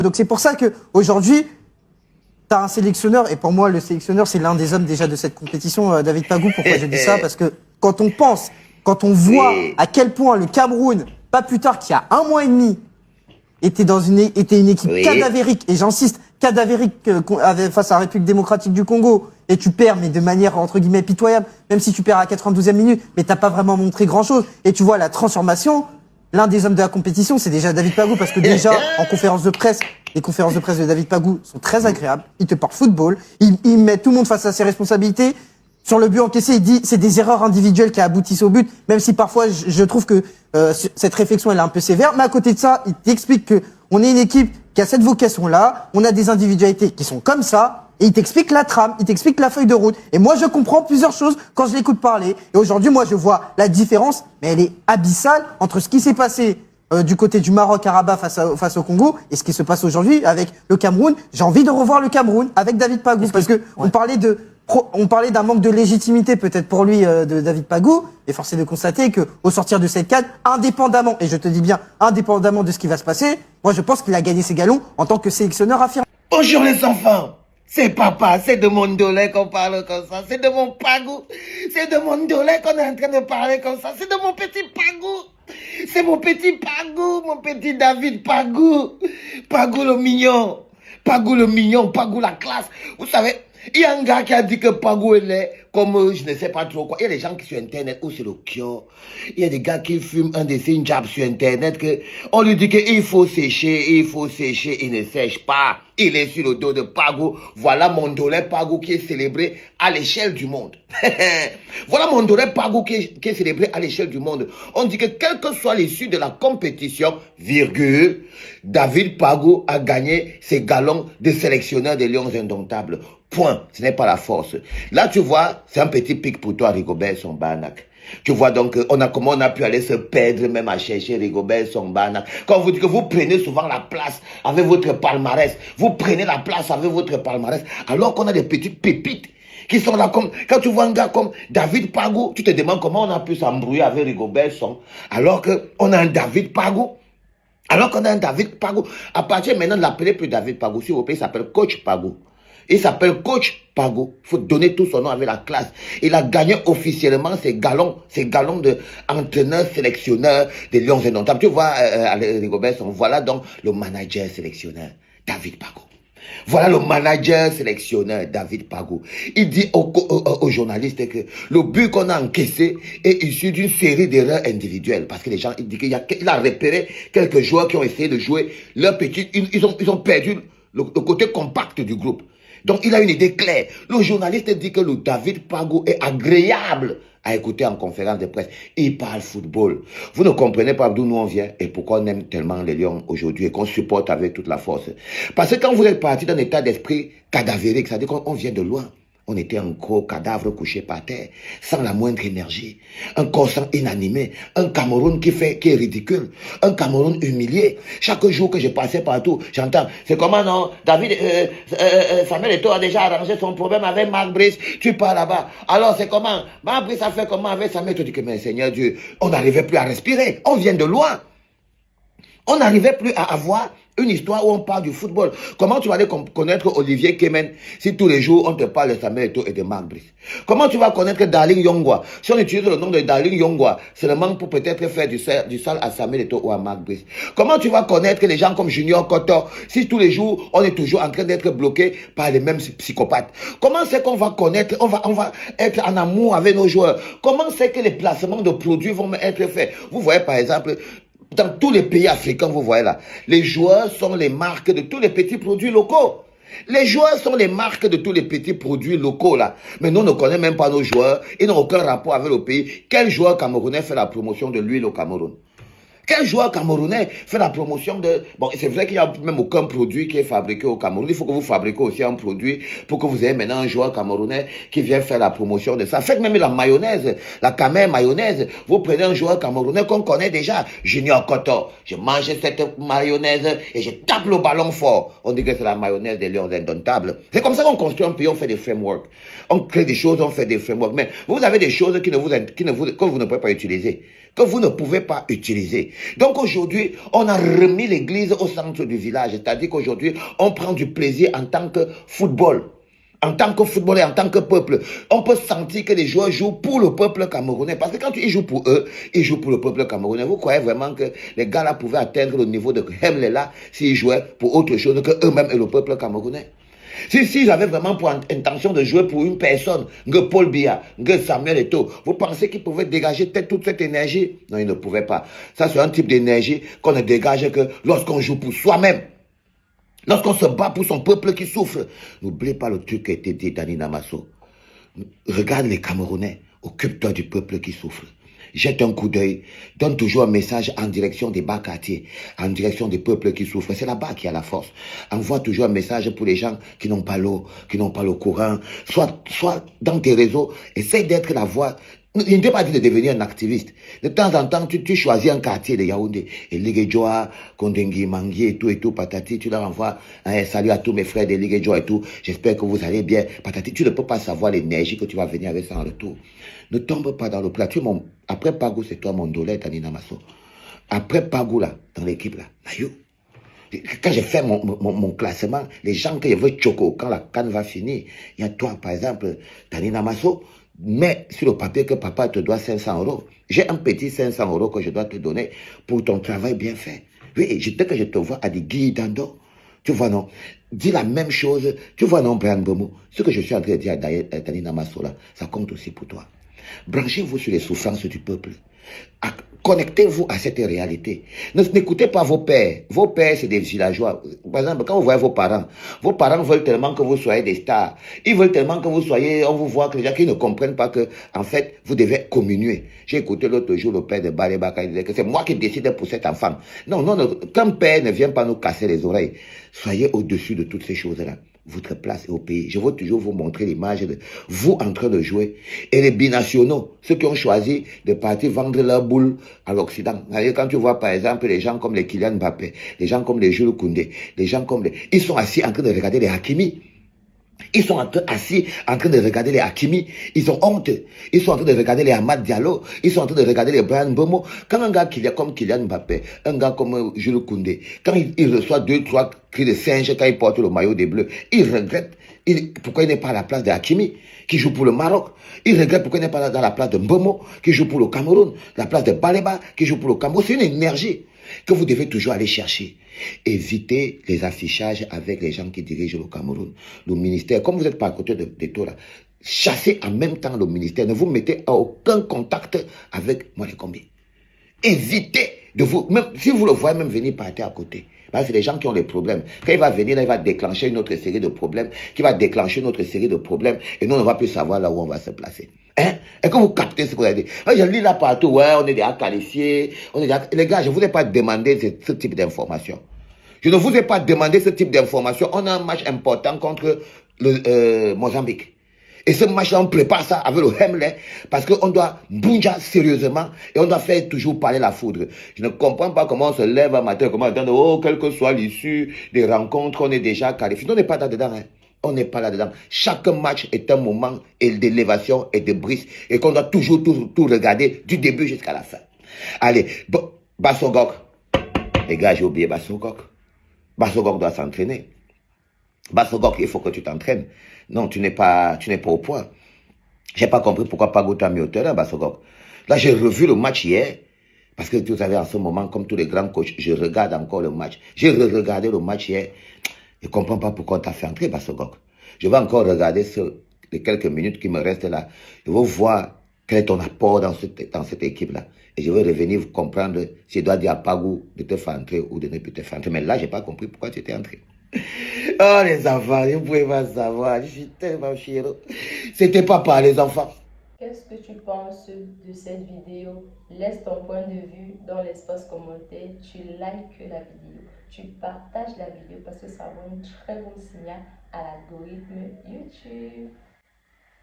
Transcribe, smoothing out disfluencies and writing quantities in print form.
Donc c'est pour ça qu'aujourd'hui, tu as un sélectionneur, et pour moi, le sélectionneur, c'est l'un des hommes déjà de cette compétition, David Pagou. Pourquoi je dis ça? Parce que quand on voit à quel point le Cameroun, pas plus tard qu'il y a 1 mois et demi, était une équipe cadavérique, et j'insiste, cadavérique face à la République démocratique du Congo, et tu perds, mais de manière, entre guillemets, pitoyable, même si tu perds à la 92e minute, mais t'as pas vraiment montré grand-chose. Et tu vois la transformation, l'un des hommes de la compétition, c'est déjà David Pagou, parce que déjà, en conférence de presse, les conférences de presse de David Pagou sont très agréables, il te parle football, il met tout le monde face à ses responsabilités. Sur le but encaissé, il dit c'est des erreurs individuelles qui aboutissent au but, même si parfois je trouve que cette réflexion elle est un peu sévère. Mais à côté de ça, il t'explique que on est une équipe qui a cette vocation-là, on a des individualités qui sont comme ça, et il t'explique la trame, il t'explique la feuille de route. Et moi, je comprends plusieurs choses quand je l'écoute parler. Et aujourd'hui, moi, je vois la différence, mais elle est abyssale entre ce qui s'est passé du côté du Maroc à Rabat face au Congo et ce qui se passe aujourd'hui avec le Cameroun. J'ai envie de revoir le Cameroun avec David Pagou, parce que on parlait d'un manque de légitimité peut-être pour lui de David Pagou, et force est de constater que au sortir de cette CAN, indépendamment, et je te dis bien indépendamment de ce qui va se passer, moi je pense qu'il a gagné ses galons en tant que sélectionneur affirmé. Bonjour les enfants, c'est papa, c'est de mon Dolé qu'on parle comme ça, c'est de mon Pagou, c'est de mon Dolé qu'on est en train de parler comme ça, c'est de mon petit Pagou. C'est mon petit Pagou, mon petit David Pagou. Pagou le mignon. Pagou le mignon, Pagou la classe. Vous savez, il y a un gars qui a dit que Pagou est comme je ne sais pas trop quoi. Il y a des gens qui sur internet ou sur le kio. Il y a des gars qui fument un dessin jab sur internet que on lui dit qu'il faut sécher, il ne sèche pas. Il est sur le dos de Pagou. Voilà mon Dolé Pagou qui est célébré à l'échelle du monde. Voilà mon Dolé Pagou qui est célébré à l'échelle du monde. On dit que quelle que soit l'issue de la compétition, virgule, David Pagou a gagné ses galons de sélectionneur des Lions indomptables. Point. Ce n'est pas la force. Là, tu vois, c'est un petit pic pour toi, Rigobert Song-Banak. Tu vois donc, comment on a pu aller se perdre même à chercher Rigobert Song-Banak. Quand vous dites que vous prenez souvent la place avec votre palmarès, vous prenez la place avec votre palmarès, alors qu'on a des petites pépites qui sont là comme, quand tu vois un gars comme David Pagou, tu te demandes comment on a pu s'embrouiller avec Rigobert Song, alors qu'on a un David Pagou. Alors qu'on a un David Pagou. À partir maintenant, ne l'appelez plus David Pagou, s'il vous plaît, il s'appelle Coach Pagou. Il s'appelle Coach Pagou. Il faut donner tout son nom avec la classe. Il a gagné officiellement ses galons de entraîneur, sélectionneur des Lions indomptables. Tu vois, Rigobert, voilà donc le manager sélectionneur, David Pagou. Voilà le manager sélectionneur, David Pagou. Il dit aux journalistes que le but qu'on a encaissé est issu d'une série d'erreurs individuelles. Parce que les gens, il dit qu'il a repéré quelques joueurs qui ont essayé de jouer leur petit, ils ont perdu le côté compact du groupe. Donc, il a une idée claire. Le journaliste dit que le David Pagou est agréable à écouter en conférence de presse. Il parle football. Vous ne comprenez pas d'où nous on vient et pourquoi on aime tellement les Lions aujourd'hui et qu'on supporte avec toute la force. Parce que quand vous êtes parti d'un état d'esprit cadavérique, c'est-à-dire qu'on vient de loin. On était un gros cadavre couché par terre, sans la moindre énergie. Un corps inanimé. Un Cameroun qui est ridicule. Un Cameroun humilié. Chaque jour que je passais partout, j'entends, c'est comment non, David, Samuel Eto'o a déjà arrangé son problème avec Marc Brice. Tu pars là-bas. Alors c'est comment? Marc Brice a fait comment avec Samuel Eto'o? Je dis que, mais Seigneur Dieu, on n'arrivait plus à respirer. On vient de loin. On n'arrivait plus à avoir une histoire où on parle du football. Comment tu vas aller connaître Olivier Kemen si tous les jours on te parle de Samuel Eto'o et de Marc Brice? Comment tu vas connaître Darling Yongwa? Si on utilise le nom de Darling Yongwa, seulement pour peut-être faire du sale à Samuel Eto'o ou à Marc Brice. Comment tu vas connaître les gens comme Junior Koto si tous les jours on est toujours en train d'être bloqué par les mêmes psychopathes? Comment c'est qu'on va connaître, on va être en amour avec nos joueurs? Comment c'est que les placements de produits vont être faits? Vous voyez par exemple, dans tous les pays africains, vous voyez là, les joueurs sont les marques de tous les petits produits locaux. Les joueurs sont les marques de tous les petits produits locaux là. Mais nous ne connaissons même pas nos joueurs. Ils n'ont aucun rapport avec le pays. Quel joueur camerounais fait la promotion de l'huile au Cameroun? Quel joueur camerounais fait la promotion de... Bon, c'est vrai qu'il n'y a même aucun produit qui est fabriqué au Cameroun. Il faut que vous fabriquez aussi un produit pour que vous ayez maintenant un joueur camerounais qui vient faire la promotion de ça. Faites même la mayonnaise, la camère mayonnaise. Vous prenez un joueur camerounais qu'on connaît déjà, Junior Koto. Je mange cette mayonnaise et je tape le ballon fort. On dit que c'est la mayonnaise des Lions indomptables. C'est comme ça qu'on construit un pays, on fait des frameworks. On crée des choses, on fait des frameworks. Mais vous avez des choses que vous ne pouvez pas utiliser. que vous ne pouvez pas utiliser. Donc aujourd'hui, on a remis l'église au centre du village. C'est-à-dire qu'aujourd'hui, on prend du plaisir en tant que football. En tant que footballeur, en tant que peuple, on peut sentir que les joueurs jouent pour le peuple camerounais. Parce que quand ils jouent pour eux, ils jouent pour le peuple camerounais. Vous croyez vraiment que les gars là pouvaient atteindre le niveau de Hemle là s'ils jouaient pour autre chose que eux-mêmes et le peuple camerounais? S'ils avaient vraiment pour intention de jouer pour une personne, que Paul Biya, que Samuel Eto'o, vous pensez qu'ils pouvaient dégager toute cette énergie? Non, ils ne pouvaient pas. Ça, c'est un type d'énergie qu'on ne dégage que lorsqu'on joue pour soi-même. Lorsqu'on se bat pour son peuple qui souffre. N'oubliez pas le truc qui a été dit Dani Namasso. Regarde les Camerounais, occupe-toi du peuple qui souffre. Jette un coup d'œil, donne toujours un message en direction des bas quartiers, en direction des peuples qui souffrent. C'est là-bas qu'il y a la force. Envoie toujours un message pour les gens qui n'ont pas l'eau, qui n'ont pas le courant. Soit dans tes réseaux, essaye d'être la voix. Il ne t'ai pas dit de devenir un activiste. De temps en temps, tu choisis un quartier de Yaoundé. Et Ligue-Joa, Kondengi, Mangui et tout, patati, tu leur envoies un salut à tous mes frères de Ligue-Joa et tout. J'espère que vous allez bien. Patati, tu ne peux pas savoir l'énergie que tu vas venir avec ça en retour. Ne tombe pas dans le plat. Après Pagou, c'est toi mon dolé, Tanina Masso. Après Pagou, là, dans l'équipe, là, Nayou. Quand j'ai fait mon classement, les gens que je veux choco, quand la canne va finir, il y a toi, par exemple, Tanina Masso, mais sur le papier que papa te doit 500 €. J'ai un petit 500 € que je dois te donner pour ton travail bien fait. Oui, dès que je te vois à des Dando, tu vois non, dis la même chose, tu vois non, Brian Bomo, ce que je suis en train de dire à Tanina Masso là, ça compte aussi pour toi. Branchez-vous sur les souffrances du peuple. Connectez-vous à cette réalité. N'écoutez pas vos pères. Vos pères, c'est des villageois. Par exemple, quand vous voyez vos parents veulent tellement que vous soyez des stars. Ils veulent tellement que vous soyez, on vous voit que les gens qui ne comprennent pas que, en fait, vous devez communier. J'ai écouté l'autre jour le père de Baleba qui disait que c'est moi qui décide pour cet enfant. Non, qu'un père ne vient pas nous casser les oreilles. Soyez au-dessus de toutes ces choses-là. Votre place est au pays. Je veux toujours vous montrer l'image de vous en train de jouer. Et les binationaux, ceux qui ont choisi de partir vendre leur boule à l'Occident. Quand tu vois par exemple les gens comme les Kylian Mbappé, les gens comme les Jules Koundé, les gens comme les... Ils sont assis en train de regarder les Hakimi. Ils sont assis en train de regarder les Hakimi. Ils ont honte. Ils sont en train de regarder les Hamad Diallo. Ils sont en train de regarder les Brian Bomo. Quand un gars comme Kylian Mbappé, un gars comme Jules Koundé, quand il reçoit 2-3 cris de singe quand il porte le maillot des Bleus, il regrette pourquoi il n'est pas à la place de Hakimi, qui joue pour le Maroc. Il regrette pourquoi il n'est pas dans la place de Mbomo, qui joue pour le Cameroun. La place de Baleba, qui joue pour le Cameroun. C'est une énergie que vous devez toujours aller chercher. Évitez les affichages avec les gens qui dirigent le Cameroun. Le ministère, comme vous n'êtes pas à côté de tout là, chassez en même temps le ministère. Ne vous mettez à aucun contact avec Moualékombi. Évitez de vous, même si vous le voyez même venir partir à côté. C'est des gens qui ont des problèmes. Quand il va venir, là, il va déclencher une autre série de problèmes, qui va déclencher une autre série de problèmes, et nous, on ne va plus savoir là où on va se placer. Hein? Est-ce que vous captez ce qu'on a dit? Je lis là partout, ouais, on est déjà qualifiés, Les gars, je ne vous ai pas demandé ce type d'information. Je ne vous ai pas demandé ce type d'information. On a un match important contre le Mozambique. Et ce match-là, on prépare ça avec le Hemle parce qu'on doit bouger sérieusement et on doit faire toujours parler la foudre. Je ne comprends pas comment on se lève un matin, comment on attend, oh, quelle que soit l'issue des rencontres, on est déjà qualifié. On n'est pas là-dedans, hein. On n'est pas là-dedans. Chaque match est un moment d'élévation et de brise et qu'on doit toujours tout regarder du début jusqu'à la fin. Allez, bon, Bassogok. Les gars, j'ai oublié Bassogok. Bassogok doit s'entraîner. Bassogok, il faut que tu t'entraînes. Non, tu n'es pas au point. J'ai pas compris pourquoi Pago t'a mis au terrain, Bassogok. Là, j'ai revu le match hier. Parce que vous savez, en ce moment, comme tous les grands coachs, je regarde encore le match. J'ai regardé le match hier. Je ne comprends pas pourquoi tu as fait entrer Bassogok. Je vais encore regarder les quelques minutes qui me restent là. Je veux voir quel est ton apport dans cette équipe-là. Et je vais revenir vous comprendre si je dois dire à Pagou de te faire entrer ou de ne plus te faire entrer. Mais là, je n'ai pas compris pourquoi tu étais entré. Oh, les enfants, vous ne pouvez pas savoir. Je suis tellement fier. C'était pas par les enfants. Qu'est-ce que tu penses de cette vidéo? Laisse ton point de vue dans l'espace commentaire. Tu likes la vidéo. Tu partages la vidéo parce que ça envoie un très bon signal à l'algorithme YouTube.